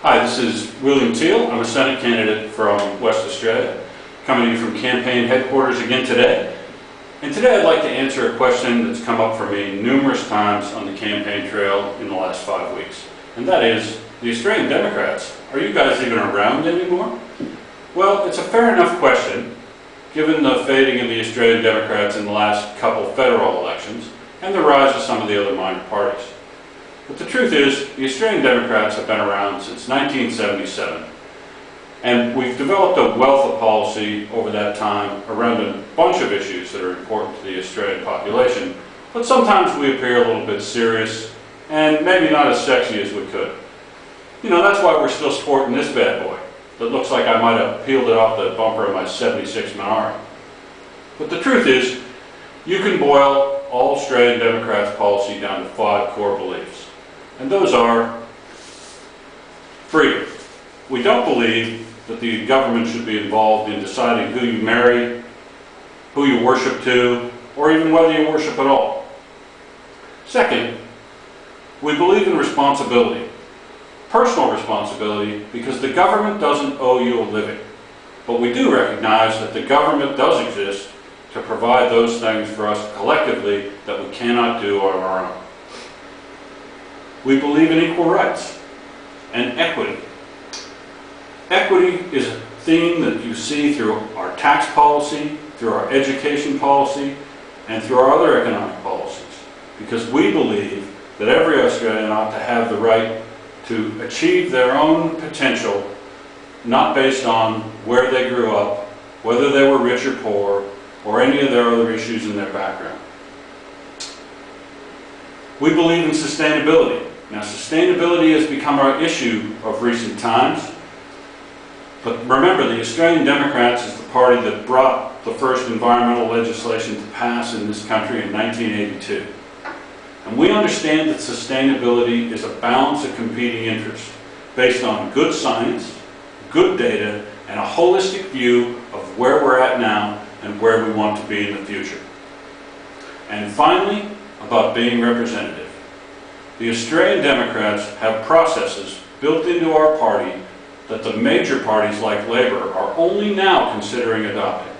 Hi, this is William Teal. I'm a Senate candidate from West Australia, coming to you from campaign headquarters again today. And today I'd like to answer a question that's come up for me numerous times on the campaign trail in the last 5 weeks. And that is, the Australian Democrats, are you guys even around anymore? Well, it's a fair enough question, given the fading of the Australian Democrats in the last couple federal elections and the rise of some of the other minor parties. But the truth is, the Australian Democrats have been around since 1977, and we've developed a wealth of policy over that time around a bunch of issues that are important to the Australian population, but sometimes we appear a little bit serious and maybe not as sexy as we could. You know, that's why we're still sporting this bad boy that looks like I might have peeled it off the bumper of my '76 Minari. But the truth is, you can boil all Australian Democrats' policy down to 5 core beliefs. And those are freedom. We don't believe that the government should be involved in deciding who you marry, who you worship to, or even whether you worship at all. Second, we believe in responsibility. Personal responsibility, because the government doesn't owe you a living. But we do recognize that the government does exist to provide those things for us collectively that we cannot do on our own. We believe in equal rights and equity. Equity is a theme that you see through our tax policy, through our education policy, and through our other economic policies. Because we believe that every Australian ought to have the right to achieve their own potential, not based on where they grew up, whether they were rich or poor, or any of their other issues in their background. We believe in sustainability. Now, sustainability has become our issue of recent times, but remember, the Australian Democrats is the party that brought the first environmental legislation to pass in this country in 1982. And we understand that sustainability is a balance of competing interests based on good science, good data, and a holistic view of where we're at now and where we want to be in the future. And finally, about being representative. The Australian Democrats have processes built into our party that the major parties like Labor are only now considering adopting.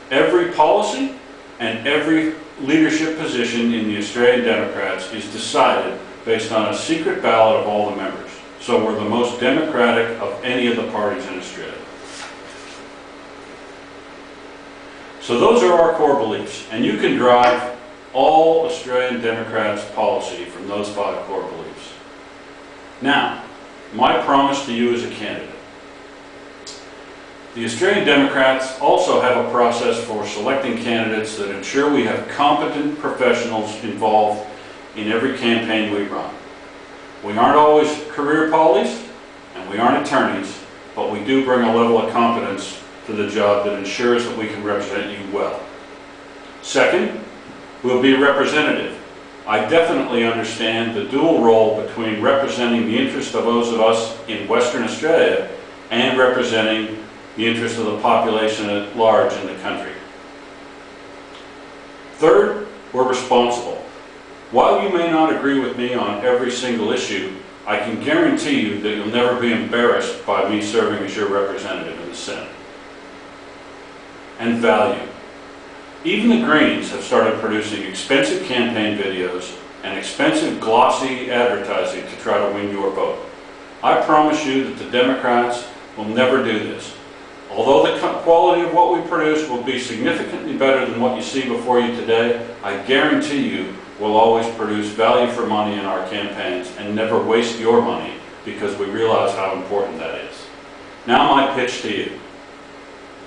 Every policy and every leadership position in the Australian Democrats is decided based on a secret ballot of all the members. So we're the most democratic of any of the parties in Australia. So those are our core beliefs, and you can drive all Australian Democrats' policy from those 5 core beliefs. Now, my promise to you as a candidate. The Australian Democrats also have a process for selecting candidates that ensure we have competent professionals involved in every campaign we run. We aren't always career pollies, and we aren't attorneys, but we do bring a level of competence to the job that ensures that we can represent you well. Second, we'll be representative. I definitely understand the dual role between representing the interest of those of us in Western Australia and representing the interest of the population at large in the country. Third, we're responsible. While you may not agree with me on every single issue, I can guarantee you that you'll never be embarrassed by me serving as your representative in the Senate. And value. Even the Greens have started producing expensive campaign videos and expensive glossy advertising to try to win your vote. I promise you that the Democrats will never do this. Although the quality of what we produce will be significantly better than what you see before you today, I guarantee you we'll always produce value for money in our campaigns and never waste your money, because we realize how important that is. Now my pitch to you.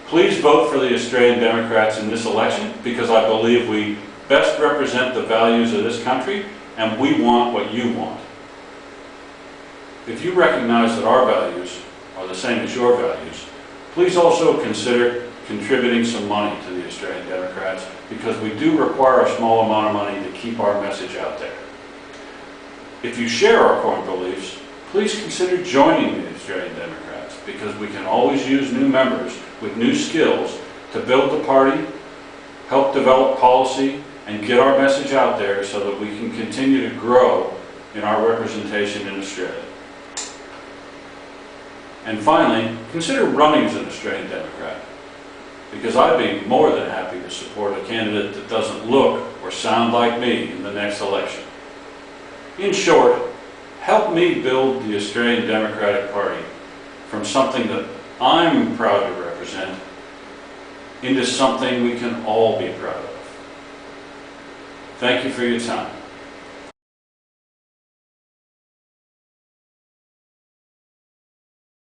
Please vote for the Australian Democrats in this election, because I believe we best represent the values of this country, and we want what you want. If you recognize that our values are the same as your values, please also consider contributing some money to the Australian Democrats, because we do require a small amount of money to keep our message out there. If you share our core beliefs, please consider joining the Australian Democrats, because we can always use new members with new skills to build the party, help develop policy, and get our message out there so that we can continue to grow in our representation in Australia. And finally, consider running as an Australian Democrat, because I'd be more than happy to support a candidate that doesn't look or sound like me in the next election. In short, help me build the Australian Democratic Party from something that I'm proud to represent into something we can all be proud of. Thank you for your time.